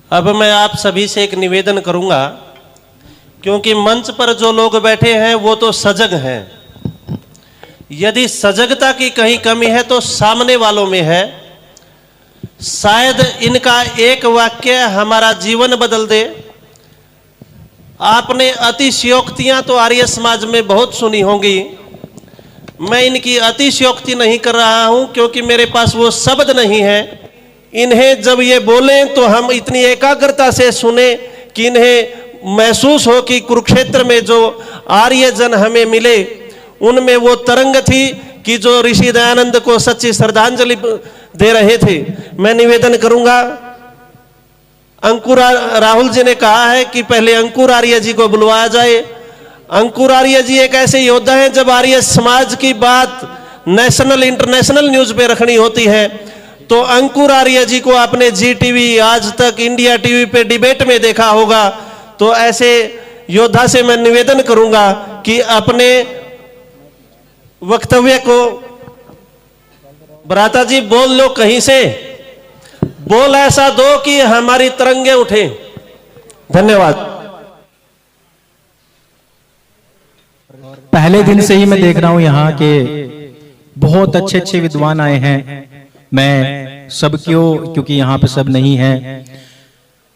अब मैं आप सभी से एक निवेदन करूंगा, क्योंकि मंच पर जो लोग बैठे हैं वो तो सजग हैं। यदि सजगता की कहीं कमी है तो सामने वालों में है। शायद इनका एक वाक्य हमारा जीवन बदल दे। आपने अतिशयोक्तियां तो आर्य समाज में बहुत सुनी होंगी। मैं इनकी अतिशयोक्ति नहीं कर रहा हूं, क्योंकि मेरे पास वो शब्द नहीं है। इन्हें जब ये बोलें तो हम इतनी एकाग्रता से सुने कि इन्हें महसूस हो कि कुरुक्षेत्र में जो आर्य जन हमें मिले उनमें वो तरंग थी कि जो ऋषि दयानंद को सच्ची श्रद्धांजलि दे रहे थे। मैं निवेदन करूंगा, अंकुर राहुल जी ने कहा है कि पहले अंकुर आर्य जी को बुलवाया जाए। अंकुर आर्य जी एक ऐसे योद्धा हैं, जब आर्य समाज की बात नेशनल इंटरनेशनल न्यूज पे रखनी होती है तो अंकुर आर्य जी को आपने जी टीवी, आज तक, इंडिया टीवी पे डिबेट में देखा होगा। तो ऐसे योद्धा से मैं निवेदन करूंगा कि अपने वक्तव्य को, भ्राता जी बोल लो, कहीं से बोल ऐसा दो कि हमारी तरंगे उठे। धन्यवाद। पहले दिन से ही मैं देख रहा हूं यहाँ के बहुत अच्छे अच्छे विद्वान आए हैं। मैं सब क्योंकि यहाँ पे सब नहीं है,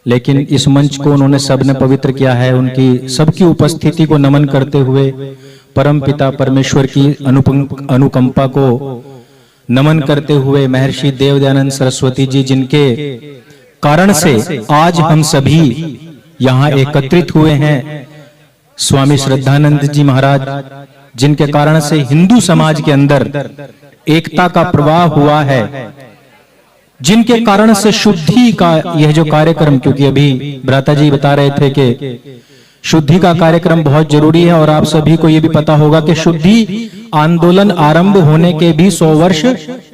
लेकिन इस मंच को उन्होंने सबने पवित्र किया है। उनकी सबकी उपस्थिति को नमन करते हुए परम पिता परमेश्वर की अनुकंपा को नमन करते हुए महर्षि देव दयानंद सरस्वती जी, जिनके कारण से आज हम सभी यहाँ एकत्रित हुए हैं, स्वामी श्रद्धानंद जी महाराज, जिनके कारण से हिंदू समाज के अंदर एकता का प्रवाह हुआ है, जिनके कारण से शुद्धि का यह जो कार्यक्रम, क्योंकि अभी भ्राता जी बता रहे थे कि शुद्धि का कार्यक्रम बहुत जरूरी है, और आप सभी को यह भी पता होगा कि शुद्धि आंदोलन आरंभ होने के भी 100 वर्ष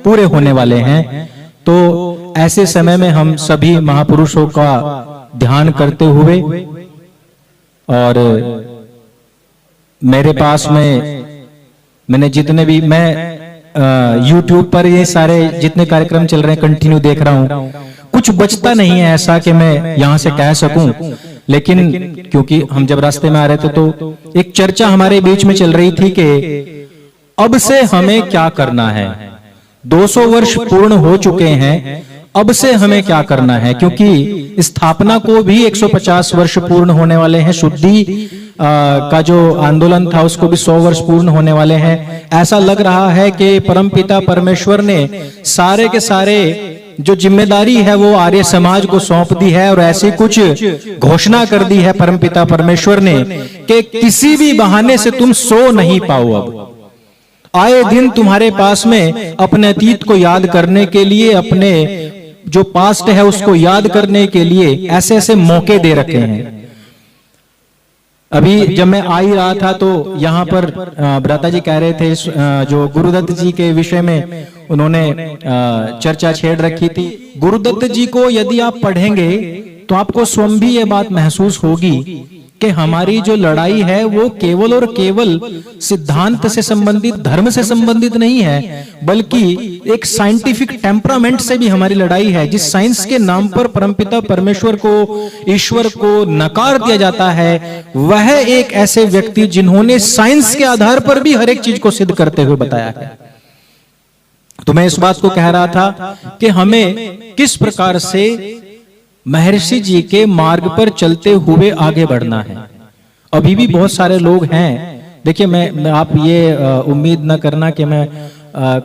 पूरे होने वाले हैं। तो ऐसे समय में हम सभी महापुरुषों का ध्यान करते हुए, और मेरे पास में मैंने जितने भी, मैं YouTube पर ये सारे जितने कार्यक्रम चल रहे हैं कंटिन्यू देख रहा हूं, कुछ बचता नहीं है ऐसा कि मैं यहां से कह सकूं। लेकिन क्योंकि हम जब रास्ते में आ रहे थे तो एक चर्चा हमारे बीच में चल रही थी कि अब से हमें क्या करना है। 200 वर्ष पूर्ण हो चुके हैं, अब से हमें क्या करना है, क्योंकि स्थापना को भी 150 वर्ष पूर्ण होने वाले हैं। शुद्धि का जो आंदोलन था उसको भी 100 वर्ष पूर्ण होने वाले हैं। ऐसा लग रहा है कि परमपिता परमेश्वर ने सारे के सारे जो जिम्मेदारी है वो आर्य समाज को सौंप दी है, और ऐसी कुछ घोषणा कर दी है परमपिता परमेश्वर ने कि किसी भी बहाने से तुम सो नहीं पाओ। अब आए दिन तुम्हारे पास में अपने अतीत को याद करने के लिए, अपने जो पास्ट है उसको याद करने के लिए ऐसे ऐसे मौके दे रखे हैं। अभी जब मैं आ ही रहा था तो यहाँ पर भ्राता जी कह रहे थे जो गुरुदत्त जी के विषय में उन्होंने चर्चा छेड़ रखी थी। गुरुदत्त जी को यदि आप पढ़ेंगे तो आपको स्वयं भी ये बात महसूस होगी कि हमारी जो लड़ाई है वो केवल और केवल सिद्धांत से संबंधित, धर्म से संबंधित नहीं है, बल्कि एक साइंटिफिक टेम्परामेंट से भी हमारी लड़ाई है। जिस साइंस के नाम पर परमपिता परमेश्वर को, ईश्वर को नकार दिया जाता है, वह एक ऐसे व्यक्ति जिन्होंने साइंस के आधार पर भी हर एक चीज को सिद्ध करते हुए बताया है। तो मैं इस बात को कह रहा था कि हमें किस प्रकार से महर्षि जी के मार्ग पर चलते हुए आगे बढ़ना है। अभी भी बहुत सारे लोग हैं, देखिए मैं आप ये उम्मीद न करना कि मैं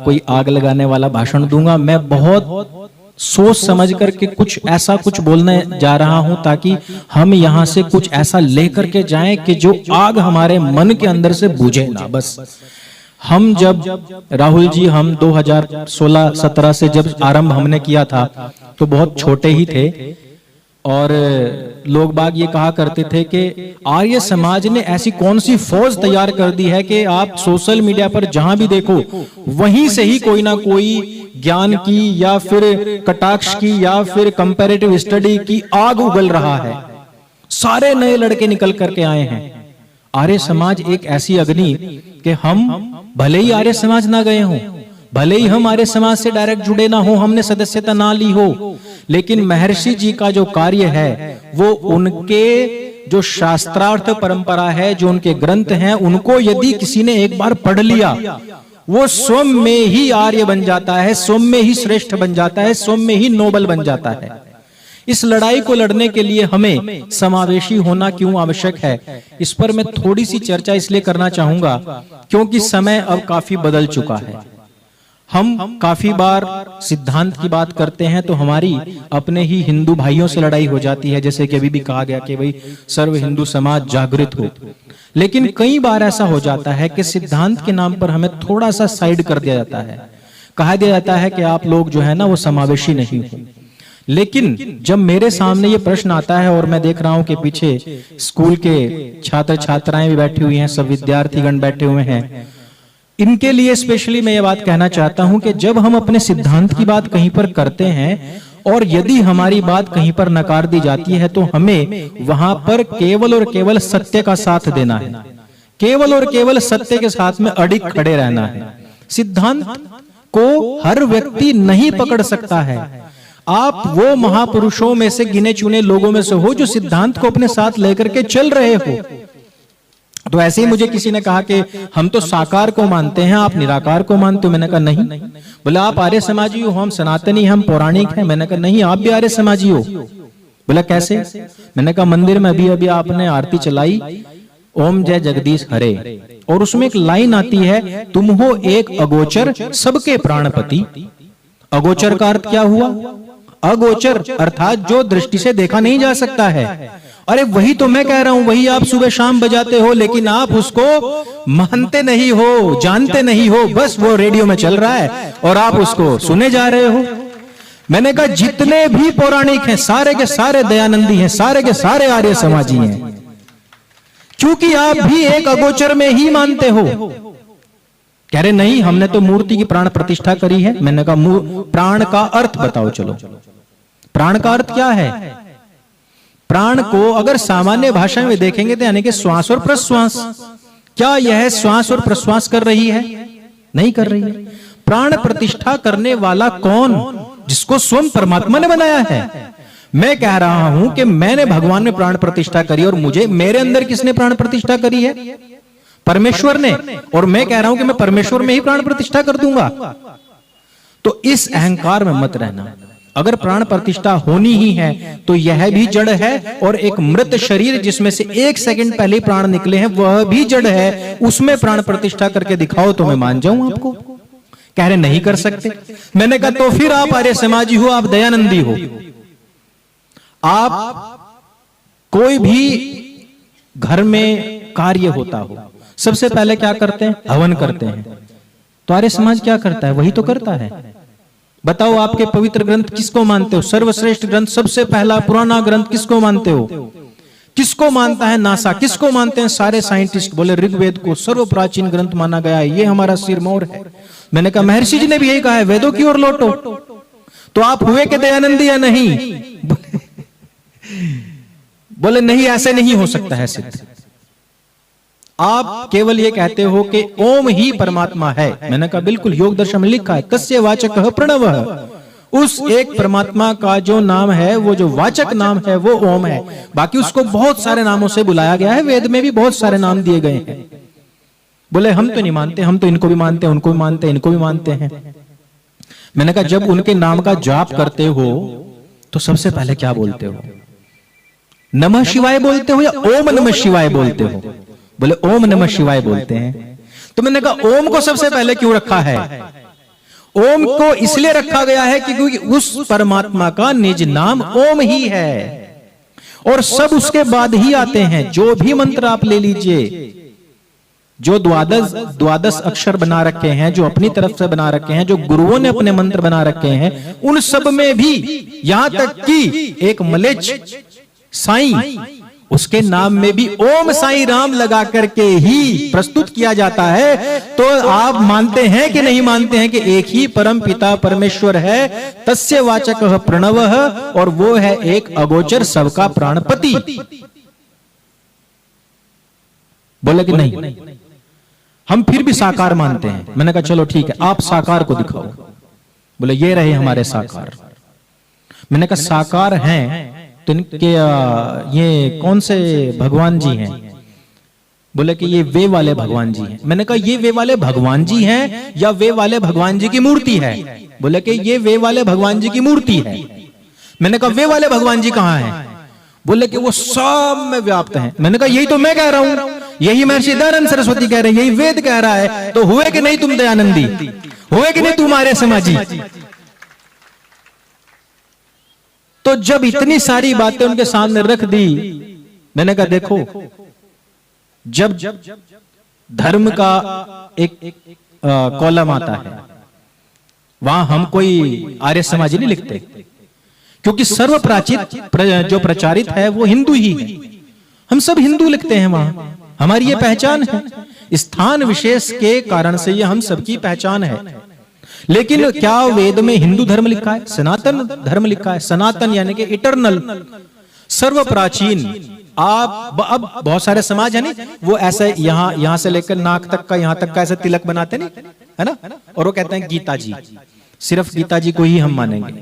कोई आग लगाने वाला भाषण दूंगा। मैं बहुत सोच समझ करके कुछ ऐसा कुछ बोलने जा रहा हूं ताकि हम यहां से कुछ ऐसा लेकर के जाएं कि जो आग हमारे मन के अंदर से बुझे ना। बस हम जब राहुल जी हम 2016-17 से जब आरंभ हमने किया था तो बहुत छोटे ही थे और लोग बाग ये कहा करते थे कि आर्य समाज ने ऐसी कौन सी फौज तैयार कर दी है कि आप सोशल मीडिया पर जहां भी देखो वहीं से ही कोई ना कोई ज्ञान की या फिर कटाक्ष की या फिर कंपैरेटिव स्टडी की आग उगल रहा है। सारे नए लड़के निकल करके आए हैं। आर्य समाज एक ऐसी अग्नि कि हम भले ही आर्य समाज ना गए हों, भले ही हम आर्य समाज से डायरेक्ट जुड़े ना हो, हमने सदस्यता ना ली हो, लेकिन महर्षि जी का जो कार्य है वो उनके जो शास्त्रार्थ परंपरा है, जो उनके ग्रंथ हैं, उनको यदि किसी ने एक बार पढ़ लिया वो स्वयं में ही आर्य बन जाता है, स्वयं में ही श्रेष्ठ बन जाता है, स्वयं में ही नोबल बन जाता है। इस लड़ाई को लड़ने के लिए हमें समावेशी होना क्यों आवश्यक है, इस पर मैं थोड़ी सी चर्चा इसलिए करना चाहूंगा क्योंकि समय अब काफी बदल चुका है। हम काफी बार सिद्धांत की बात करते हैं तो हमारी अपने ही हिंदू भाइयों से लड़ाई हो जाती है, जैसे कि अभी भी कहा गया कि भाई सर्व हिंदू समाज जागृत हो। लेकिन कई बार ऐसा हो जाता है कि सिद्धांत के नाम पर हमें थोड़ा सा साइड कर दिया जाता है, कहा दिया जाता है कि आप लोग जो है ना वो समावेशी नहीं हो। लेकिन जब मेरे सामने ये प्रश्न आता है और मैं देख रहा हूं कि पीछे स्कूल के छात्र छात्राएं भी बैठी हुई हैं, सब विद्यार्थीगण बैठे हुए हैं, इनके लिए स्पेशली मैं ये बात कहना चाहता हूं कि जब हम अपने सिद्धांत की बात कहीं पर करते हैं और यदि हमारी बात कहीं पर नकार दी जाती है तो हमें वहां पर केवल और केवल सत्य का साथ देना है, केवल और केवल सत्य के साथ में अडिग खड़े रहना है। सिद्धांत को हर व्यक्ति नहीं पकड़ सकता है। आप वो महापुरुषों में से गिने चुने लोगों में से हो जो सिद्धांत को अपने साथ लेकर के चल रहे हो। तो ऐसे ही मुझे किसी ने कहा कि हम तो साकार को मानते हैं, आप निराकार को मानते हो। मैंने कहा नहीं। बोला आप आर्य समाजी हो, हम सनातनी, हम पौराणिक हैं। मैंने कहा नहीं, आप भी आर्य समाजी हो। बोला कैसे? मैंने कहा मंदिर में अभी अभी आपने आरती चलाई, ओम जय जगदीश हरे, और उसमें एक लाइन आती है, तुम हो एक अगोचर सबके प्राणपति। अगोचर का अर्थ क्या हुआ? अगोचर अर्थात जो दृष्टि से देखा नहीं जा सकता है। अरे वही तो मैं कह रहा हूं, वही आप सुबह शाम बजाते हो, लेकिन आप उसको मानते नहीं हो, जानते नहीं हो। बस वो रेडियो में चल रहा है और आप उसको सुने जा रहे हो। मैंने कहा जितने भी पौराणिक हैं सारे के सारे दयानंदी हैं, सारे के सारे आर्य समाजी हैं, क्योंकि आप भी एक अगोचर में ही मानते हो। कह रहे नहीं, हमने तो मूर्ति की प्राण प्रतिष्ठा करी है। मैंने कहा प्राण का अर्थ बताओ। चलो, प्राण का अर्थ क्या है? प्राण को अगर सामान्य भाषा में देखेंगे तो यानी कि श्वास और प्रश्वास। क्या यह श्वास और प्रश्वास कर रही है? नहीं कर रही है। प्राण प्रतिष्ठा करने वाला कौन? जिसको स्वयं परमात्मा ने बनाया है। मैं कह रहा हूं कि मैंने भगवान में प्राण प्रतिष्ठा करी, और मुझे मेरे अंदर किसने प्राण प्रतिष्ठा करी है? परमेश्वर ने। और मैं कह रहा हूं कि मैं परमेश्वर में ही प्राण प्रतिष्ठा कर दूंगा। तो इस अहंकार में मत रहना। अगर प्राण प्रतिष्ठा होनी ही है तो यह भी जड़ है, और एक मृत शरीर जिसमें से 1 सेकंड पहले प्राण निकले हैं वह भी जड़ है, उसमें प्राण प्रतिष्ठा करके दिखाओ तो मैं मान जाऊं आपको। कह रहे नहीं कर सकते। मैंने कहा तो फिर आप आर्य समाजी हो, आप दयानंदी हो। आप कोई भी घर में कार्य होता हो, सबसे पहले क्या करते हैं? हवन करते हैं। तो आर्य समाज क्या करता है? वही तो करता है। बताओ आपके पवित्र ग्रंथ किसको मानते हो? सर्वश्रेष्ठ ग्रंथ, सबसे पहला पुराना ग्रंथ किसको मानते हो? किसको मानता है नासा, किसको मानते हैं सारे साइंटिस्ट? बोले ऋग्वेद को सर्व प्राचीन ग्रंथ माना गया है, ये हमारा सिरमौर है। मैंने कहा महर्षि जी ने भी यही कहा है, वेदों की ओर लौटो। तो आप हुए के दयानंदी या नहीं? बोले नहीं, ऐसे नहीं हो सकता है सिद्ध। आप केवल ये कहते हो कि ओम ही परमात्मा है। मैंने कहा बिल्कुल, योग दर्शन में लिखा है तस्य वाचकः प्रणवः। उस एक परमात्मा का जो नाम है, वो जो वाचक नाम है वो ओम है। बाकी उसको बहुत सारे नामों से बुलाया गया है, वेद में भी बहुत सारे नाम दिए गए हैं। बोले हम तो नहीं मानते, हम तो इनको भी मानते हैं, उनको भी मानते हैं, इनको भी मानते हैं। मैंने कहा जब उनके नाम का जाप करते हो तो सबसे पहले क्या बोलते हो? नमः शिवाय बोलते हो या ओम नमः शिवाय बोलते हो? बोले ओम नमः शिवाय बोलते हैं। तो मैंने कहा ओम को सबसे पहले क्यों रखा है? ओम को इसलिए रखा गया है कि क्योंकि उस परमात्मा का निज नाम ओम ही है, और सब उसके बाद ही आते हैं। जो भी मंत्र आप ले लीजिए, जो द्वादश अक्षर बना रखे हैं, जो अपनी तरफ से बना रखे हैं, जो गुरुओं ने अपने मंत्र बना रखे हैं, उन सब में भी यहां तक कि एक मलेच्छ साईं, उसके नाम में भी ओम साईं राम लगा करके ही प्रस्तुत किया जाता है। तो आप मानते हैं कि नहीं मानते हैं कि एक ही परम पिता परमेश्वर है, तस्य वाचकः प्रणवः, और वो है एक अगोचर सबका प्राणपति? बोले कि नहीं, हम फिर भी साकार मानते हैं। मैंने कहा चलो ठीक है, आप साकार को दिखाओ। बोले ये रहे हमारे साकार। मैंने कहा साकार हैं तो इनके ये कौन से भगवान जी हैं? बोले कि ये वे वाले भगवान जी हैं। मैंने कहा ये वे वाले भगवान जी हैं या वे वाले भगवान जी की मूर्ति है? बोले कि ये वे वाले भगवान जी की मूर्ति है। मैंने कहा वे वाले भगवान जी कहाँ हैं? बोले कि वो सब में व्याप्त हैं। मैंने कहा यही तो मैं कह रहा हूं, यही महर्षि दयानंद सरस्वती कह रहे हैं, यही वेद कह रहा है। तो हुए कि नहीं तुम दयानंदी? हुए कि नहीं तुम्हारे समाजी? तो जब इतनी सारी बातें उनके सामने रख दी, मैंने कहा देखो, जब धर्म का एक कॉलम आता है, वहां हम कोई आर्य समाजी नहीं लिखते, क्योंकि सर्व प्राचीन जो प्रचारित है वो हिंदू ही है। हम सब हिंदू लिखते हैं वहां, हमारी ये पहचान है। स्थान विशेष के कारण से ये हम सबकी पहचान है। लेकिन क्या वेद में हिंदू धर्म लिखा है? सनातन धर्म लिखा है। सनातन यानी कि इटरनल, सर्व प्राचीन। आप अब बहुत सारे समाज है नहीं, वो ऐसे यहां से लेकर नाक तक का, यहां तक का ऐसे तिलक बनाते नहीं है ना, और वो कहते हैं गीता जी, सिर्फ गीता जी को ही हम मानेंगे।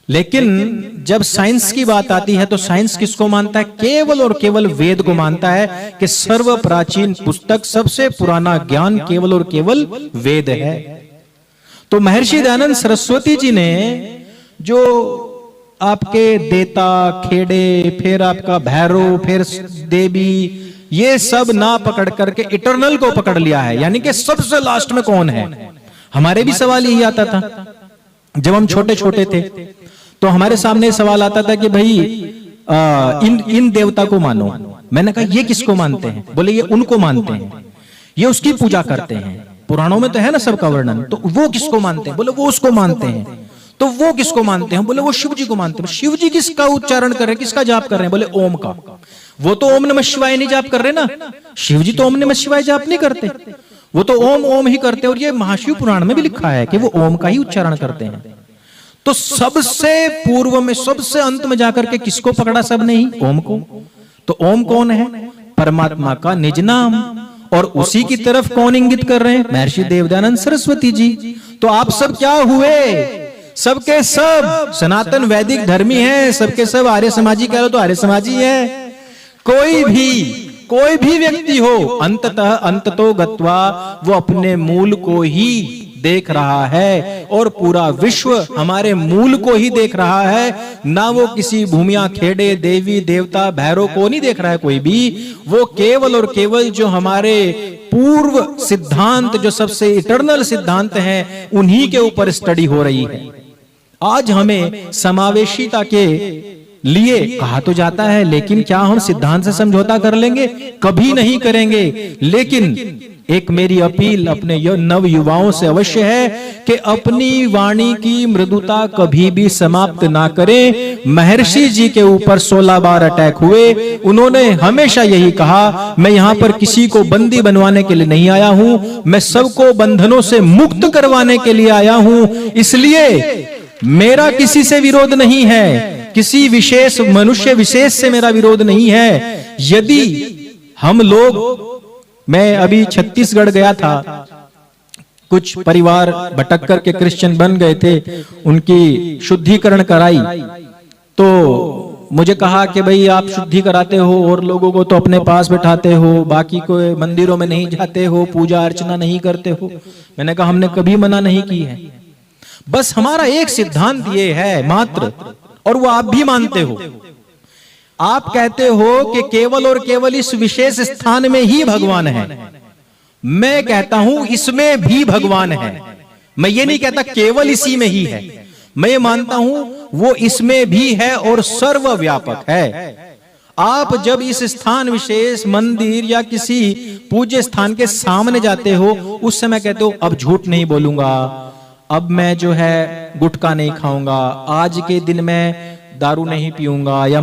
लेकिन जब साइंस की बात आती है तो साइंस किसको मानता है? केवल और केवल वेद को मानता है कि सर्व प्राचीन पुस्तक, सबसे पुराना ज्ञान केवल और केवल वेद है। तो महर्षि दयानंद सरस्वती जी ने जो आपके देता, खेड़े, फिर आपका भैरव, फिर देवी, ये सब ना पकड़ करके इटरनल को पकड़ लिया है, यानी कि सबसे लास्ट में कौन है। हमारे भी सवाल यही आता था जब हम छोटे छोटे थे, तो हमारे सामने सवाल आता था कि भाई इन देवता को मानो। मैंने कहा ये किसको मानते हैं? बोले ये उनको मानते हैं, ये उसकी पूजा करते हैं। पुराणों में तो है ना सबका वर्णन, तो वो किसको मानते हैं? बोले वो उसको मानते हैं। तो वो किसको मानते हैं? बोले वो शिव जी को मानते हैं। शिव जी किसका उच्चारण कर रहे हैं, किसका जाप कर रहे हैं? बोले ओम का। वो तो ओम नमः शिवाय नहीं जाप कर रहे ना, शिव जी तो ओम नमः शिवाय जाप नहीं करते, वो तो ओम ओम ही करते हैं। और ये महाशिव पुराण में भी लिखा है कि वो ओम का ही उच्चारण करते हैं। तो सबसे पूर्व में, सबसे अंत में जाकर के किसको पकड़ा सबने ही? ओम को। तो ओम कौन है? परमात्मा का निज नाम। और उसी की तरफ कौन इंगित कर रहे हैं? महर्षि देवदयानंद सरस्वती जी। तो आप सब क्या हुए? सबके सब सनातन वैदिक धर्मी हैं, सबके सब आर्य समाजी कह लो तो आर्य समाजी है। कोई भी व्यक्ति हो, अंततः अंततो गत्वा वो अपने मूल को ही देख रहा है, और पूरा विश्व हमारे मूल को ही देख रहा है। ना वो किसी भूमिया, खेड़े, देवी देवता, भैरव को नहीं देख रहा है कोई भी। वो केवल और केवल जो हमारे पूर्व सिद्धांत, जो सबसे इटरनल सिद्धांत हैं, उन्हीं के ऊपर स्टडी हो रही है। आज हमें समावेशिता के लिए कहा तो जाता है, लेकिन क्या हम सिद्धांत से समझौता कर लेंगे? कभी नहीं करेंगे। लेकिन एक मेरी अपील अपने नव युवाओं से अवश्य है कि अपनी वाणी की मृदुता कभी भी समाप्त ना करें। महर्षि जी के ऊपर 16 बार अटैक हुए, उन्होंने हमेशा यही कहा, मैं यहां पर किसी को बंदी बनवाने के लिए नहीं आया हूं, मैं सबको बंधनों से मुक्त करवाने के लिए आया हूं। इसलिए मेरा किसी से विरोध नहीं है, किसी विशेष मनुष्य विशेष से मेरा विरोध नहीं है। यदि हम लोग, मैं अभी छत्तीसगढ़ गया था, कुछ परिवार भटक करके क्रिश्चियन बन गए थे, उनकी शुद्धिकरण कराई, तो मुझे कहा कि भाई आप शुद्धि कराते हो और लोगों को तो अपने पास बैठाते हो, बाकी को मंदिरों में नहीं जाते हो, पूजा अर्चना नहीं करते हो। मैंने कहा हमने कभी मना नहीं की है, बस हमारा एक सिद्धांत ये है मात्र, और वो आप भी मानते हो। आप कहते हो कि केवल और केवल इस विशेष स्थान में ही भगवान है। मैं कहता हूं इसमें भी भगवान है। मैं ये नहीं कहता केवल इसी में ही है, मैं ये मानता हूं वो इसमें भी है और सर्वव्यापक है। आप जब इस स्थान विशेष मंदिर या किसी पूज्य स्थान के सामने जाते हो, उस समय कहते हो अब झूठ नहीं बोलूंगा, अब मैं जो है गुटखा नहीं खाऊंगा, आज के दिन मैं दारू नहीं पीऊंगा या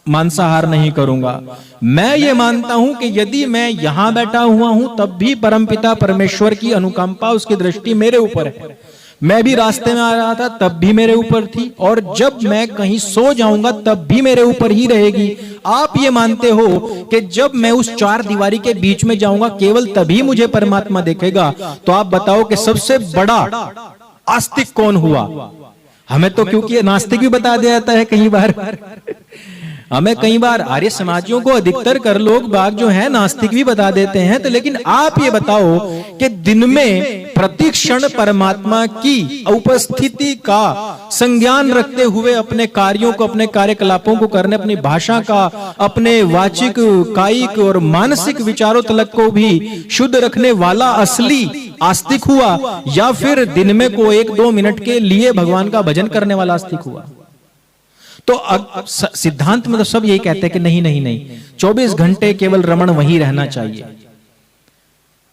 मांसाहार नहीं करूंगा। मैं ये मानता हूं कि यदि मैं यहां बैठा हुआ हूं तब भी परमपिता परमेश्वर की अनुकंपा, उसकी दृष्टि मेरे ऊपर है। मैं भी रास्ते में आ रहा था तब भी मेरे ऊपर थी, और जब मैं कहीं सो जाऊंगा तब भी मेरे ऊपर ही रहेगी। आप ये मानते हो कि जब मैं उस चार दीवारी के बीच में जाऊंगा केवल तभी मुझे परमात्मा देखेगा, तो आप बताओ कि सबसे बड़ा आस्तिक कौन हुआ? हमें तो क्योंकि नास्तिक भी बता दिया जाता है कई बार हमें कई बार आर्य समाजियों को अधिकतर कर लोग बाग जो है नास्तिक भी बता देते हैं। तो लेकिन आप ये बताओ कि दिन में प्रतिक्षण परमात्मा की उपस्थिति का संज्ञान रखते हुए अपने कार्यों को, अपने कार्यकलापों को करने, अपनी भाषा का, अपने वाचिक, कायिक और मानसिक विचारों तलक को भी शुद्ध रखने वाला असली आस्तिक हुआ, या फिर दिन में को 1-2 मिनट के लिए भगवान का भजन करने वाला आस्तिक हुआ? तो सिद्धांत में तो सब यही कहते हैं कि नहीं नहीं नहीं, 24 घंटे केवल रमण वहीं रहना चाहिए।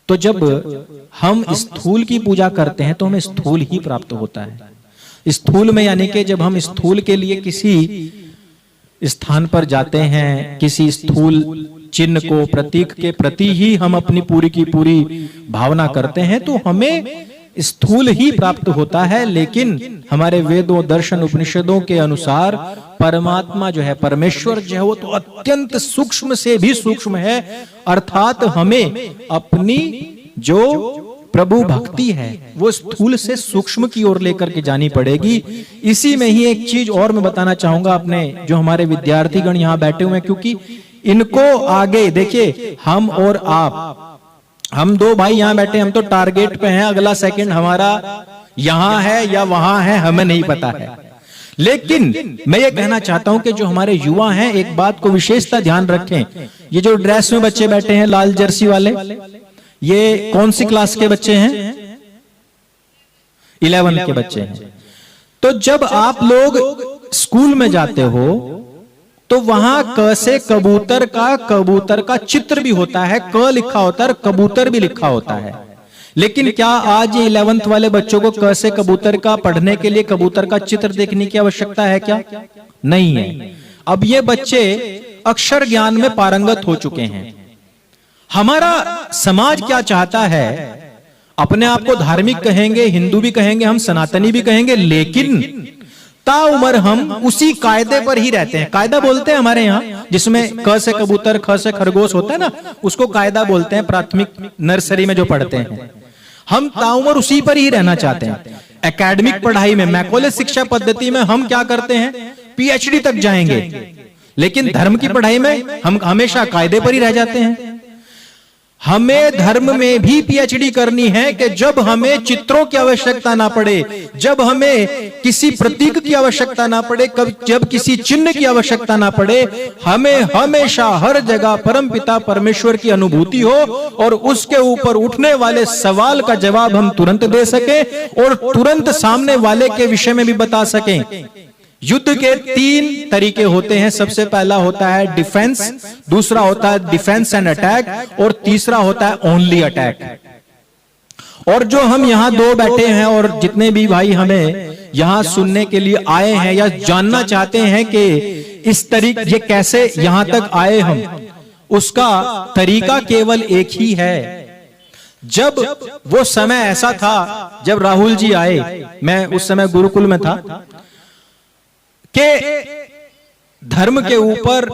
तो जब हम स्थूल की पूजा करते हैं तो हमें स्थूल ही प्राप्त होता है। स्थूल में यानी कि जब हम स्थूल के लिए किसी स्थान पर जाते हैं, किसी स्थूल चिन्ह को, प्रतीक के प्रति ही हम अपनी पूरी की पूरी भावना करते हैं, तो हमें स्थूल ही प्राप्त होता है। लेकिन हमारे वेदों, दर्शन, उपनिषदों के अनुसार परमात्मा जो है, परमेश्वर जो है, वो तो अत्यंत सूक्ष्म से भी सूक्ष्म है। अर्थात हमें अपनी जो प्रभु भक्ति है वो स्थूल से सूक्ष्म की ओर लेकर के जानी पड़ेगी। इसी में ही एक चीज और मैं बताना चाहूंगा अपने जो हमारे विद्यार्थीगण यहाँ बैठे हुए हैं, क्योंकि इनको आगे देखिए, हम और आप, हम दो भाई यहां बैठे, हम तो टारगेट पे हैं, अगला सेकंड हमारा यहां है या वहां है हमें नहीं पता है। लेकिन मैं ये कहना चाहता हूं कि जो हमारे युवा हैं, एक बात को विशेषता ध्यान रखें। ये जो ड्रेस में बच्चे बैठे हैं लाल जर्सी वाले, ये कौन सी क्लास के बच्चे हैं? 11 के बच्चे हैं। तो जब आप लोग स्कूल में जाते हो तो वहां क से कबूतर का चित्र भी होता है, क लिखा होता है, कबूतर भी लिखा होता है। लेकिन क्या आज ये 11th वाले बच्चों को क से कबूतर का पढ़ने के लिए कबूतर का चित्र देखने की आवश्यकता है क्या? नहीं है। अब ये बच्चे अक्षर ज्ञान में पारंगत हो चुके हैं। हमारा समाज क्या चाहता है? अपने आप को धार्मिक कहेंगे, हिंदू भी कहेंगे, हम सनातनी भी कहेंगे, लेकिन ताउमर हम उसी कायदे पर ही रहते हैं। कायदा बोलते हैं हमारे यहाँ, जिसमें क से कबूतर, ख से खरगोश होता है ना, उसको कायदा बोलते हैं। प्राथमिक नर्सरी में जो पढ़ते हैं, हम ताउमर उसी पर ही रहना चाहते हैं। एकेडमिक पढ़ाई में, मैकॉले शिक्षा पद्धति में हम क्या करते हैं? पीएचडी तक जाएंगे। लेकिन धर्म की पढ़ाई में हम हमेशा कायदे पर ही रह जाते हैं। हमें धर्म में भी पीएचडी करनी है कि जब हमें चित्रों की आवश्यकता ना पड़े, जब हमें किसी प्रतीक की आवश्यकता ना पड़े, जब किसी चिन्ह की आवश्यकता ना पड़े, हमें हमेशा हर जगह परमपिता परमेश्वर की अनुभूति हो और उसके ऊपर उठने वाले सवाल का जवाब हम तुरंत दे सकें और तुरंत सामने वाले के विषय में भी बता सकें। युद्ध के 3 तरीके होते हैं। सबसे पहला होता है डिफेंस, दूसरा होता है डिफेंस एंड अटैक, और तीसरा होता है ओनली अटैक। और जो हम यहाँ 2 बैठे हैं और जितने भी भाई हमें यहाँ सुनने के लिए आए हैं या जानना चाहते हैं कि इस तरीके ये कैसे यहां तक आए हम, उसका तरीका केवल एक ही है। जब वो समय ऐसा था जब राहुल जी आए, मैं उस समय गुरुकुल में था, कि धर्म के ऊपर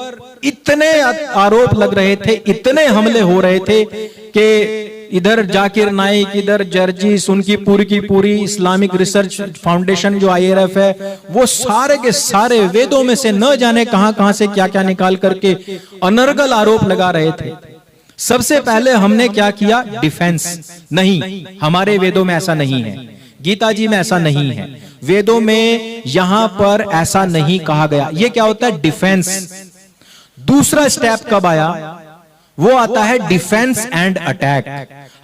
इतने आरोप लग रहे थे, इतने हमले हो रहे थे कि इधर जाकिर नाइक, इधर जर्जिस, उनकी पूरी की पूरी इस्लामिक रिसर्च फाउंडेशन जो IRF है, वो सारे के सारे वेदों में से न जाने कहां से क्या क्या निकाल करके अनर्गल आरोप लगा रहे थे। सबसे पहले हमने क्या किया? डिफेंस। नहीं, हमारे वेदों में ऐसा नहीं है, गीता जी में ऐसा नहीं है, वेदों में यहां पर ऐसा नहीं कहा गया। ये क्या होता है? डिफेंस। दूसरा स्टेप कब आया? वो आता है डिफेंस एंड अटैक।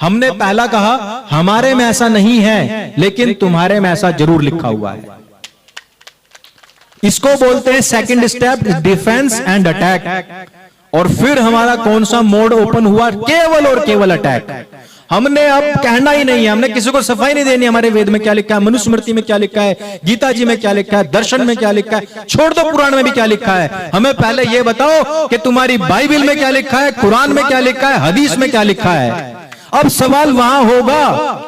हमने पहला कहा हमारे में ऐसा नहीं है, लेकिन तुम्हारे में ऐसा जरूर लिखा हुआ है। इसको बोलते हैं second step, defence and attack. और फिर हमारा कौन सा मोड ओपन हुआ? केवल और केवल अटैक। हमने अब कहना ही नहीं है, हमने किसी को सफाई नहीं देनी। हमारे वेद में क्या लिखा है, मनुस्मृति में क्या लिखा है, गीता जी में क्या लिखा है, दर्शन में क्या लिखा है, छोड़ दो पुराण में भी क्या लिखा है। हमें पहले ये बताओ कि तुम्हारी बाइबल में क्या लिखा है, कुरान में क्या लिखा है, हदीस में क्या लिखा है। अब सवाल वहां होगा।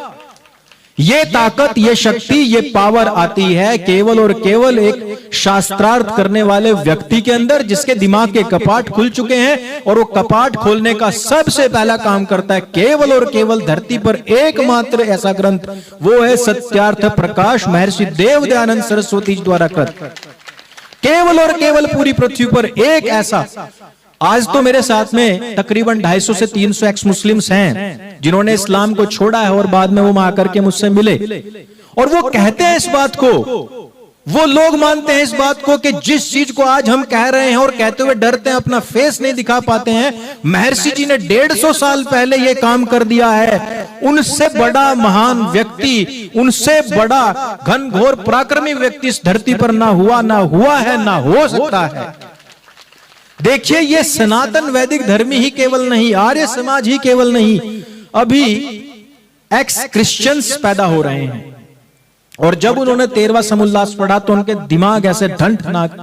ये ताकत, ये शक्ति, ये पावर आती है केवल और केवल एक शास्त्रार्थ करने वाले व्यक्ति के अंदर, जिसके दिमाग के कपाट खुल चुके हैं। और वो कपाट खोलने का सबसे पहला काम करता है केवल और केवल धरती पर एकमात्र ऐसा ग्रंथ, वो है सत्यार्थ प्रकाश, महर्षि देव दयानंद सरस्वती जी द्वारा कृत। केवल और केवल पूरी पृथ्वी पर एक ऐसा। आज तो मेरे साथ में तकरीबन 250 से 300 एक्स मुस्लिम्स हैं जिन्होंने इस्लाम को छोड़ा है और बाद में वो वहां आकर के मुझसे मिले, और वो कहते हैं इस बात को, वो लोग मानते हैं इस बात को कि जिस चीज को आज हम कह रहे हैं और कहते हुए डरते हैं, अपना फेस नहीं दिखा पाते हैं, महर्षि जी ने 150 साल पहले ये काम कर दिया है। उनसे बड़ा महान व्यक्ति, उनसे बड़ा घनघोर पराक्रमी व्यक्ति इस धरती पर ना हुआ है, ना हो सकता है। देखिए, ये सनातन वैदिक धर्म ही केवल नहीं, आर्य समाज ही केवल नहीं, अभी एक्स क्रिश्चियंस पैदा हो रहे हैं। और जब उन्होंने 13वां समोल्लास पढ़ा तो उनके दिमाग ऐसे ढंढनाक।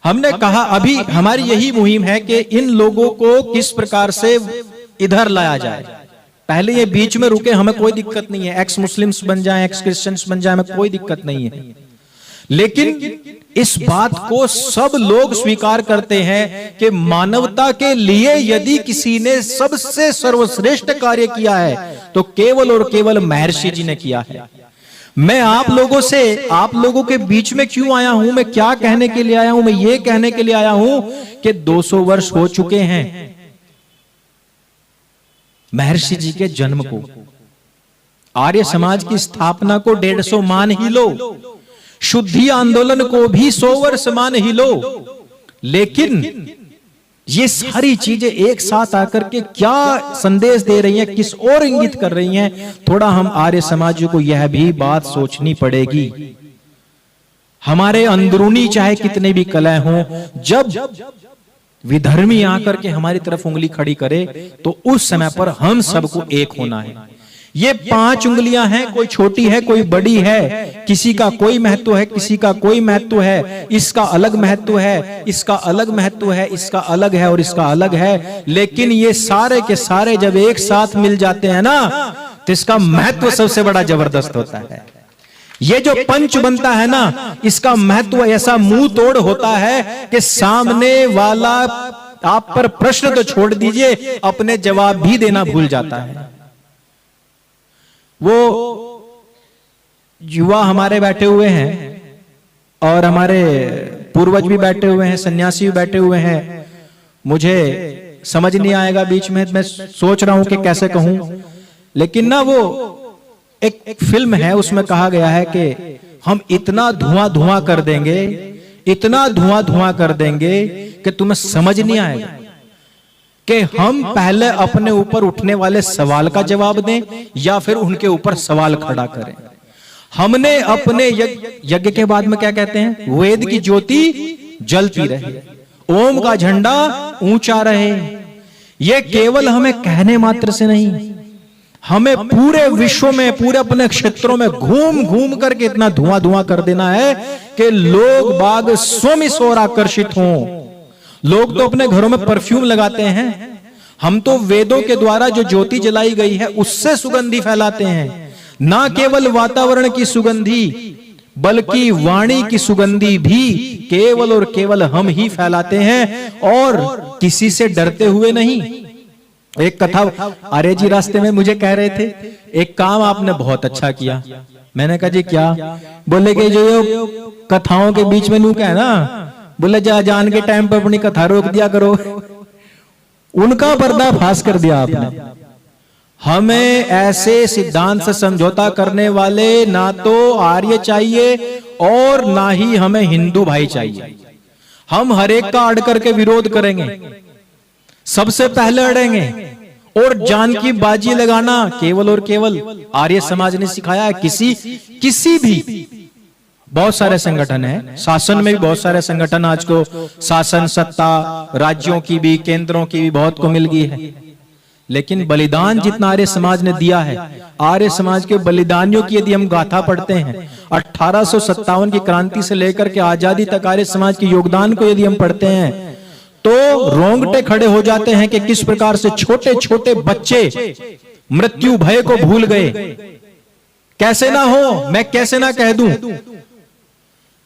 हमने कहा अभी हमारी यही मुहिम है कि इन लोगों को किस प्रकार से इधर लाया जाए। पहले ये बीच में रुके, हमें कोई दिक्कत नहीं है, एक्स मुस्लिम्स बन जाएं, एक्स क्रिश्चियंस बन जाएं, हमें कोई दिक्कत नहीं है। लेकिन इस बात को सब लोग स्वीकार करते हैं कि मानवता के लिए यदि किसी ने सबसे सर्वश्रेष्ठ कार्य किया है तो केवल और केवल महर्षि जी ने किया है। मैं आप लोगों से, आप लोगों के बीच में क्यों आया हूं, मैं क्या कहने के लिए आया हूं? मैं ये कहने के लिए आया हूं कि 200 वर्ष हो चुके हैं महर्षि जी के जन्म को, आर्य समाज की स्थापना को 150 मान ही लो, शुद्धि आंदोलन को भी 100 वर्ष मान ही लो, लेकिन ये सारी चीजें एक साथ आकर के क्या संदेश दे रही हैं, किस ओर इंगित कर रही हैं, थोड़ा हम आर्य समाज को यह भी बात सोचनी पड़ेगी। हमारे अंदरूनी चाहे कितने भी कलह हों, जब विधर्मी आकर के हमारी तरफ उंगली खड़ी करे तो उस समय पर हम सबको एक होना है। ये 5 उंगलियां हैं, कोई छोटी है कोई बड़ी है, किसी का कोई महत्व है किसी का कोई महत्व है, इसका अलग महत्व है, इसका अलग महत्व है, इसका अलग है और इसका अलग है, लेकिन ये सारे के सारे जब एक साथ मिल जाते हैं ना तो इसका महत्व सबसे बड़ा जबरदस्त होता है। ये जो पंच बनता है ना, इसका महत्व ऐसा मुंह तोड़ होता है कि सामने वाला आप पर प्रश्न तो छोड़ दीजिए, अपने जवाब भी देना भूल जाता है। वो युवा हमारे बैठे हुए हैं और हमारे पूर्वज भी बैठे हुए हैं, सन्यासी भी बैठे हुए हैं, मुझे समझ नहीं आएगा बीच में, मैं सोच रहा हूं कि कैसे कहूं, लेकिन ना वो एक फिल्म है उसमें कहा गया है कि हम इतना धुआं धुआं कर देंगे, इतना धुआं धुआं कर देंगे कि तुम्हें समझ नहीं आएगा कि हम पहले अपने ऊपर उठने वाले सवाल का जवाब दें या फिर उनके ऊपर सवाल खड़ा करें। हमने अपने यज्ञ के बाद में क्या कहते हैं, वेद की ज्योति जलती रहे, ओम का झंडा ऊंचा रहे। ये केवल हमें कहने मात्र से नहीं, हमें पूरे विश्व में, पूरे अपने क्षेत्रों में घूम घूम करके इतना धुआं धुआं कर देना है कि लोग बाग स्वयं इस ओर आकर्षित हों। लोग तो अपने घरों में परफ्यूम लगाते हैं, हम तो वेदों के द्वारा जो ज्योति जलाई गई है उससे सुगंधी फैलाते हैं। ना केवल वातावरण की सुगंधी बल्कि वाणी की सुगंधी भी केवल और केवल हम ही फैलाते हैं, और किसी से डरते हुए नहीं। एक कथा आर्य जी रास्ते में मुझे कह रहे थे, एक काम आपने बहुत अच्छा किया। मैंने कहा जी क्या? बोले कि जो कथाओं के बीच में नूक है ना, बोले जान के टाइम पर अपनी कथा रोक दिया करो। उनका पर्दाफाश कर दिया आपने। हमें ऐसे सिद्धांत से समझौता करने वाले ना तो आर्य चाहिए और ना ही हमें हिंदू भाई चाहिए। हम हर एक का अड़ करके विरोध करेंगे, सबसे पहले अड़ेंगे, और जान की बाजी लगाना केवल और केवल आर्य समाज ने सिखाया है। किसी भी बहुत सारे संगठन हैं, शासन में भी बहुत सारे संगठन आज को शासन सत्ता राज्यों की भी केंद्रों की भी बहुत को मिल गई है, लेकिन बलिदान जितना आर्य समाज ने दिया है, आर्य समाज के बलिदानियों की यदि हम गाथा पढ़ते हैं, 1857 की क्रांति से लेकर के आजादी तक आर्य समाज के योगदान को यदि हम पढ़ते हैं तो रोंगटे खड़े हो जाते हैं कि किस प्रकार से छोटे छोटे बच्चे मृत्यु भय को भूल गए। कैसे ना हो, मैं कैसे ना कह दूं,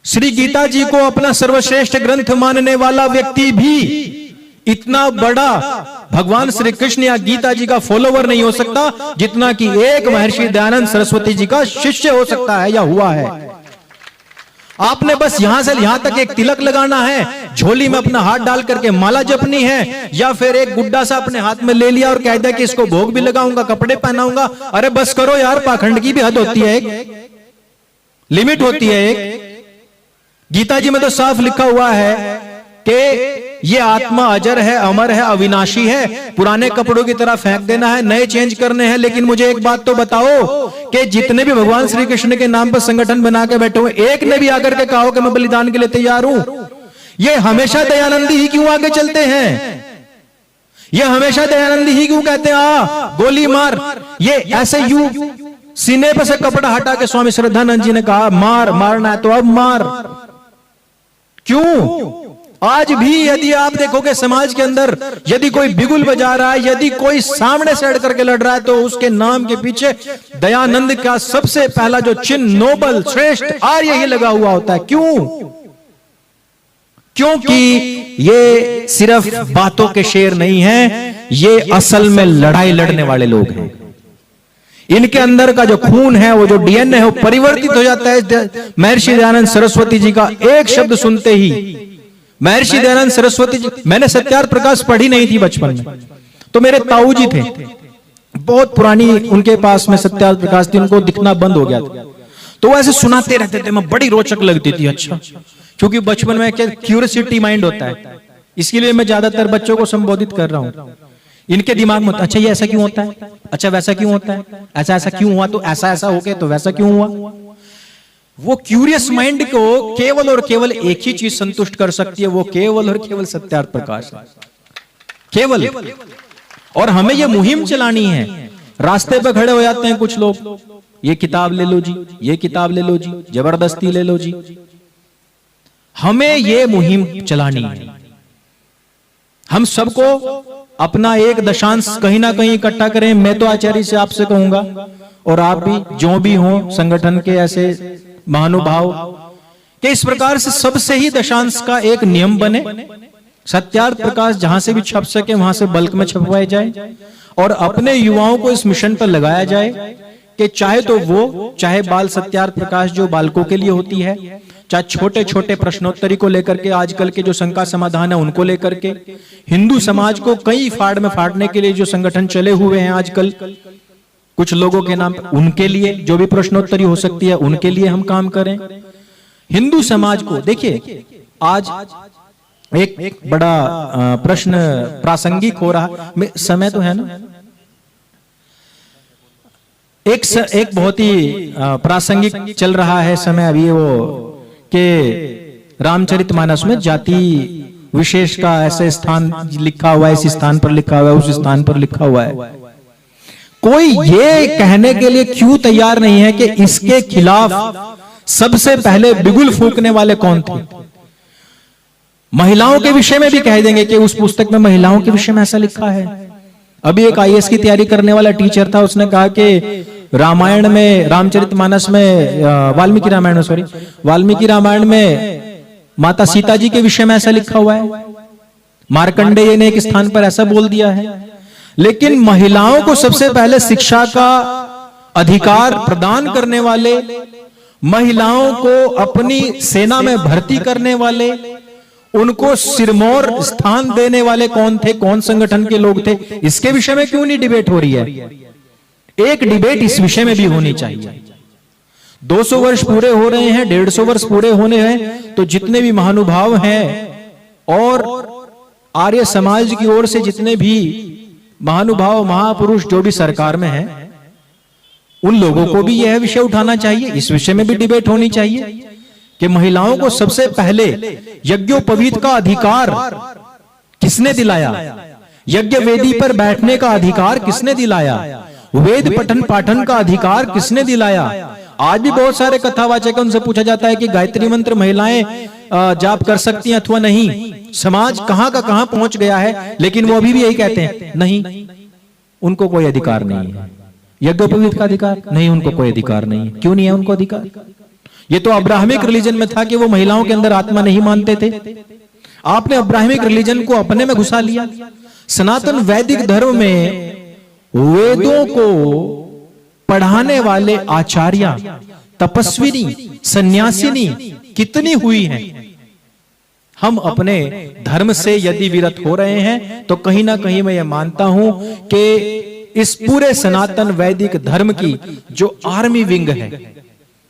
श्री गीता जी को अपना सर्वश्रेष्ठ ग्रंथ मानने वाला व्यक्ति भी इतना बड़ा भगवान श्री कृष्ण या गीता जी का फॉलोवर नहीं हो सकता जितना कि एक महर्षि दयानंद सरस्वती जी का शिष्य हो सकता है या हुआ है। आपने बस यहां से यहां तक एक तिलक लगाना है, झोली में अपना हाथ डाल करके माला जपनी है, या फिर एक गुड्डा सा अपने हाथ में ले लिया और कह दिया कि इसको भोग भी लगाऊंगा, कपड़े पहनाऊंगा। अरे बस करो यार, पाखंड की भी हद होती है, एक लिमिट होती है। एक गीता जी में तो साफ लिखा हुआ है कि ये आत्मा अजर है, अमर है, अविनाशी है, पुराने कपड़ों की तरह फेंक देना है, नए चेंज करने हैं। लेकिन मुझे एक बात तो बताओ कि जितने भी भगवान श्री कृष्ण के नाम पर संगठन बना के बैठे हुए, एक ने भी आकर के कहा कि मैं बलिदान के लिए तैयार हूं? ये हमेशा दयानंदी ही क्यों आगे चलते हैं? ये हमेशा दयानंदी ही क्यों कहते हैं गोली मार? ये ऐसे यू सीने पर से कपड़ा हटा के स्वामी श्रद्धानंद जी ने कहा मार, मारना है तो अब मार। क्यों? आज भी यदि आप देखोगे समाज के अंदर यदि कोई बिगुल बजा रहा है, यदि कोई सामने से अड़ करके लड़ रहा है, तो उसके नाम के पीछे दयानंद का सबसे पहला जो चिन्ह नोबल श्रेष्ठ आर्य ही लगा हुआ होता है। क्यों? क्योंकि ये सिर्फ बातों के शेर नहीं हैं, ये असल में लड़ाई लड़ने वाले लोग हैं। इनके अंदर का जो खून है, वो जो डीएनए है, वो परिवर्तित हो जाता है। महर्षि दयानंद सरस्वती जी का एक शब्द सुनते ही, महर्षि दयानंद सरस्वती जी, मैंने सत्यार्थ प्रकाश पढ़ी नहीं थी बचपन में, तो मेरे ताऊ जी थे, बहुत पुरानी उनके पास में सत्यार्थ प्रकाश थी, उनको दिखना बंद हो गया था, तो वो ऐसे सुनाते रहते थे, मैं बड़ी रोचक लगती थी। अच्छा, क्योंकि बचपन में क्या क्यूरियोसिटी माइंड होता है, इसके लिए मैं ज्यादातर बच्चों को संबोधित कर रहा हूं। इनके दिमाग में अच्छा ये ऐसा क्यों होता है, अच्छा वैसा क्यों होता है, ऐसा ऐसा क्यों हुआ, तो ऐसा ऐसा हो गया तो वैसा क्यों हुआ। वो क्यूरियस माइंड को केवल और केवल एक ही चीज संतुष्ट कर सकती है, वो केवल और केवल सत्यार्थ प्रकाश है, केवल। और हमें ये मुहिम चलानी है। रास्ते पे खड़े हो जाते हैं कुछ लोग, ये किताब ले लो जी, ये किताब ले लो जी, जबरदस्ती ले लो जी। हमें ये मुहिम चलानी है। हम सबको अपना एक दशांश कहीं ना कहीं इकट्ठा करें। मैं तो आचार्य से आपसे कहूंगा, और आप भी जो भी हो संगठन के ऐसे महानुभाव, कि इस प्रकार से सबसे ही दशांश का एक नियम बने। सत्यार्थ प्रकाश जहां से भी छप सके वहां से बल्क में छपवाए जाए, और अपने युवाओं को इस मिशन पर लगाया जाए कि चाहे बाल सत्यार्थ प्रकाश जो बालकों के लिए होती है, चाहे छोटे छोटे प्रश्नोत्तरी को लेकर के, आजकल के जो शंका समाधान है उनको लेकर के, हिंदू समाज को कई फाड़ में फाड़ने के लिए जो संगठन चले हुए हैं आजकल कुछ लोगों के नाम, उनके लिए जो भी प्रश्नोत्तरी हो सकती है उनके लिए हम काम करें। हिंदू समाज को देखिए, आज एक बड़ा प्रश्न प्रासंगिक हो रहा, समय तो है ना, एक बहुत ही प्रासंगिक चल रहा है समय अभी वो कि रामचरितमानस में जाति विशेष का ऐसे स्थान लिखा हुआ है, इस स्थान पर लिखा हुआ है, उस स्थान पर लिखा हुआ है। कोई ये कहने के लिए क्यों तैयार नहीं है कि इसके खिलाफ सबसे पहले बिगुल फूंकने वाले कौन थे? महिलाओं के विषय में भी कह देंगे कि उस पुस्तक में महिलाओं के विषय में ऐसा लिखा है। अभी एक आईएएस की तैयारी करने वाला टीचर था, उसने कहा कि रामायण में, रामचरितमानस में, वाल्मीकि रामायण में माता सीता जी के विषय में ऐसा लिखा हुआ है, मार्कंडेय ने एक स्थान पर ऐसा बोल दिया है। लेकिन महिलाओं को सबसे पहले शिक्षा का अधिकार प्रदान करने वाले, महिलाओं को अपनी सेना में भर्ती करने वाले, उनको सिरमौर स्थान देने वाले कौन थे, कौन संगठन के लोग थे, इसके विषय में क्यों नहीं डिबेट हो रही है? एक डिबेट इस विषय में भी होनी चाहिए। 200 वर्ष पूरे हो रहे हैं, 150 वर्ष पूरे होने हैं, तो जितने भी महानुभाव हैं और आर्य समाज की ओर से जितने भी महानुभाव महापुरुष जो भी सरकार में हैं, उन लोगों को भी यह विषय उठाना चाहिए, इस विषय में भी डिबेट होनी चाहिए कि महिलाओं को सबसे पहले यज्ञोपवीत का अधिकार किसने दिलाया, यज्ञ वेदी पर बैठने का अधिकार किसने दिलाया, वेद पठन पाठन का अधिकार किसने दिलाया। आज भी बहुत सारे कथावाचक उनसे पूछा जाता है कि गायत्री मंत्र महिलाएं जाप कर सकती हैं अथवा नहीं। समाज कहां का कहां पहुंच गया है, लेकिन वो अभी भी यही कहते हैं नहीं, उनको कोई अधिकार नहीं है। यज्ञोपवीत का अधिकार नहीं, उनको कोई अधिकार नहीं है। क्यों नहीं है उनको अधिकार? ये तो अब्राहमिक रिलीजन में था कि वो महिलाओं के अंदर आत्मा नहीं मानते थे। आपने अब्राहमिक रिलीजन को अपने में घुसा लिया। सनातन वैदिक धर्म में वेदों को पढ़ाने वाले आचार्य, तपस्विनी, सन्यासिनी कितनी हुई हैं। हम अपने धर्म से यदि विरत हो रहे हैं तो कहीं ना कहीं मैं ये मानता हूं कि इस पूरे सनातन वैदिक धर्म की जो आर्मी विंग है,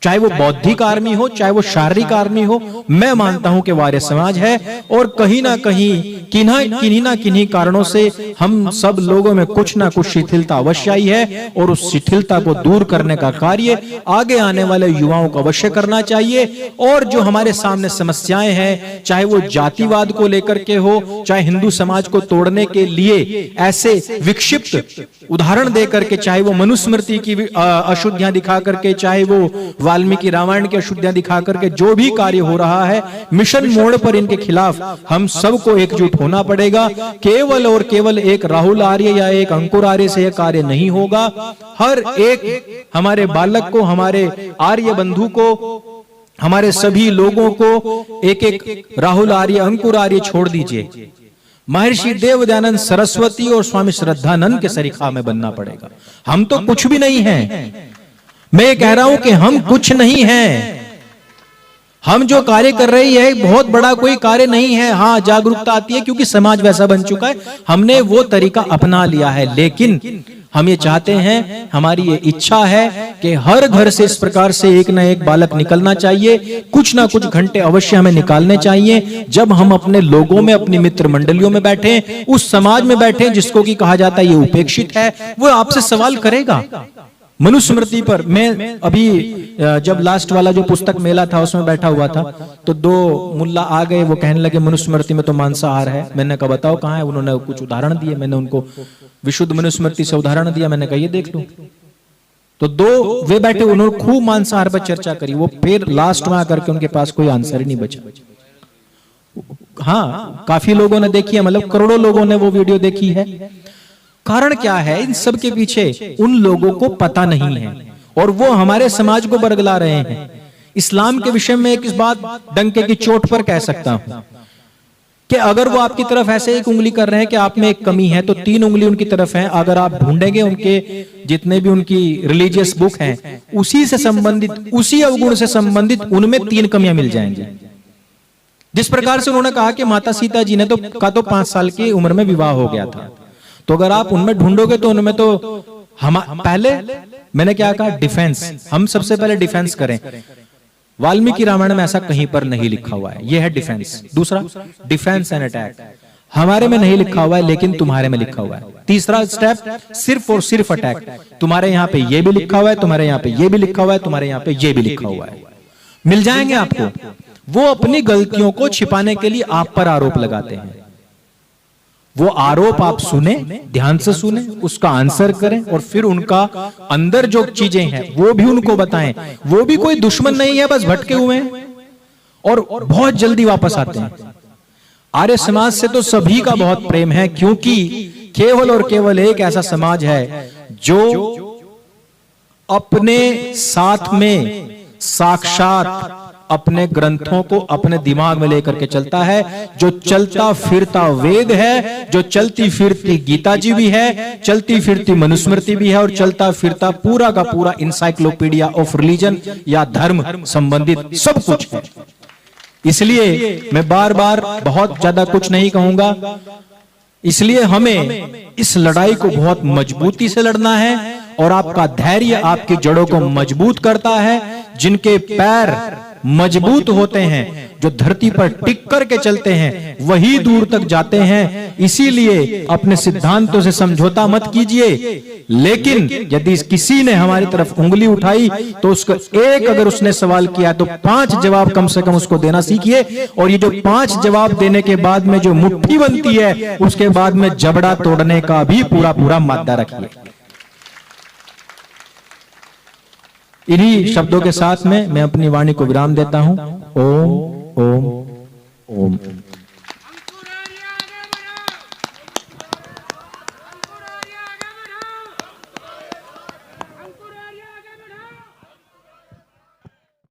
चाहे वो बौद्धिक आर्मी हो, चाहे वो शारीरिक आर्मी हो, मैं मानता हूं कि आर्य समाज है। और कहीं ना कहीं किन्हीं ना किन्हीं कारणों से हम सब लोगों में कुछ ना कुछ शिथिलता अवश्य आई है, और उस शिथिलता को दूर करने का कार्य आगे आने वाले युवाओं को अवश्य करना चाहिए। और जो हमारे सामने समस्याएं हैं, चाहे वो जातिवाद को लेकर के हो, चाहे हिंदू समाज को तोड़ने के लिए ऐसे विक्षिप्त उदाहरण दे करके, चाहे वो मनुस्मृति की अशुद्धियां दिखा करके, चाहे वो वाल्मीकि रामायण की अशुद्धियां दिखा करके जो भी कार्य हो रहा है, मिशन मोड पर इनके खिलाफ हम सबको एकजुट होना पड़ेगा। केवल और केवल एक राहुल आर्य या एक अंकुर आर्य से यह कार्य नहीं होगा। हर एक हमारे बालक को, हमारे आर्य बंधु को, हमारे सभी लोगों को एक एक राहुल आर्य, अंकुर आर्य छोड़ दीजिए। महर्षि देवदयानंद सरस्वती और स्वामी श्रद्धानंद के सरीखा में बनना पड़ेगा। हम तो कुछ भी नहीं हैं। मैं ये कह रहा हूं कि हम कुछ नहीं हैं। हम जो कार्य कर रही है बहुत बड़ा कोई कार्य नहीं है। हाँ, जागरूकता आती है क्योंकि समाज वैसा बन चुका है, हमने वो तरीका अपना लिया है। लेकिन हम ये चाहते हैं, हमारी ये इच्छा है कि हर घर से इस प्रकार से एक ना एक बालक निकलना चाहिए। कुछ ना कुछ घंटे अवश्य हमें निकालने चाहिए, जब हम अपने लोगों में, अपनी मित्र मंडलियों में बैठे, उस समाज में बैठे जिसको कि कहा जाता है ये उपेक्षित है, वो आपसे सवाल करेगा। मनुस्मृति पर मैं अभी जब लास्ट वाला जो पुस्तक मेला था उसमें बैठा हुआ था, तो दो मुल्ला आ गए, वो कहने लगे मनुस्मृति में तो मांसाहार है। मैंने कहा बताओ कहाँ है? उन्होंने कुछ उदाहरण दिए, मैंने उनको विशुद्ध मनुस्मृति से उदाहरण दिया, मैंने कहा ये देख लो। तो दो वे बैठे, उन्होंने खूब मांसाहार पर चर्चा करी। वो फिर लास्ट में आकर के उनके पास कोई आंसर ही नहीं बचा। हाँ, काफी लोगों ने देखी है, मतलब करोड़ों लोगों ने वो वीडियो देखी है। कारण क्या है? इन सब के पीछे उन लोगों को पता नहीं है और वो हमारे समाज को बरगला रहे हैं। इस्लाम के विषय में एक इस बात डंके की चोट पर कह सकता हूं कि अगर वो आपकी तरफ ऐसे एक उंगली कर रहे हैं कि आप में एक कमी है, तो 3 उंगली उनकी तरफ है। अगर आप ढूंढेंगे उनके जितने भी उनकी रिलीजियस बुक हैं, उसी से संबंधित, उसी अवगुण से संबंधित उनमें 3 कमियां मिल जाएंगी। जिस प्रकार से उन्होंने कहा कि माता सीता जी ने तो 5 साल की उम्र में विवाह हो गया था, तो अगर आप उनमें ढूंढोगे तो उनमें तो हम पहले, मैंने क्या कहा, डिफेंस, हम सबसे पहले डिफेंस करें। वाल्मीकि रामायण में ऐसा कहीं पर नहीं लिखा हुआ है, यह है डिफेंस। दूसरा, डिफेंस एंड अटैक। हमारे में नहीं लिखा हुआ है लेकिन तुम्हारे में लिखा हुआ है। तीसरा स्टेप सिर्फ और सिर्फ अटैक, तुम्हारे यहां पे ये भी लिखा हुआ है, तुम्हारे यहां पे ये भी लिखा हुआ है, तुम्हारे यहां पे ये भी लिखा हुआ है। मिल जाएंगे आपको। वो अपनी गलतियों को छिपाने के लिए आप पर आरोप लगाते हैं। वो आरोप आप सुने, ध्यान से सुने, उसका आंसर करें और फिर उनका अंदर जो चीजें हैं वो भी उनको बताएं। वो भी कोई दुश्मन नहीं है, बस भटके हुए हैं और बहुत जल्दी वापस आते हैं। आर्य समाज से तो सभी का बहुत प्रेम है, क्योंकि केवल और केवल एक ऐसा समाज है जो अपने साथ में साक्षात अपने ग्रंथों को अपने दिमाग में लेकर के चलता है, जो चलता फिरता वेद है, जो चलती फिरती गीता जी भी है, चलती फिरती मनुस्मृति भी है और चलता फिरता पूरा का पूरा इंसाइक्लोपीडिया ऑफ रिलीजन या धर्म संबंधित सब कुछ है। इसलिए मैं बार बार बहुत ज्यादा कुछ नहीं कहूंगा। इसलिए हमें इस लड़ाई को बहुत मजबूती से लड़ना है और आपका धैर्य आपकी जड़ों को मजबूत करता है। जिनके पैर मजबूत होते हैं, जो धरती पर टिक करके चलते हैं, वही दूर तक जाते हैं। इसीलिए अपने सिद्धांतों से समझौता मत कीजिए। लेकिन यदि किसी ने हमारी तरफ उंगली उठाई तो उसको एक अगर उसने सवाल किया तो 5 जवाब कम से कम उसको देना सीखिए। और ये जो 5 जवाब देने के बाद में जो मुट्ठी बनती है, उसके बाद में जबड़ा तोड़ने का भी पूरा पूरा मादा रखिए। इन्हीं शब्दों के साथ में मैं अपनी वाणी को विराम देता हूं। ओम ओम ओम।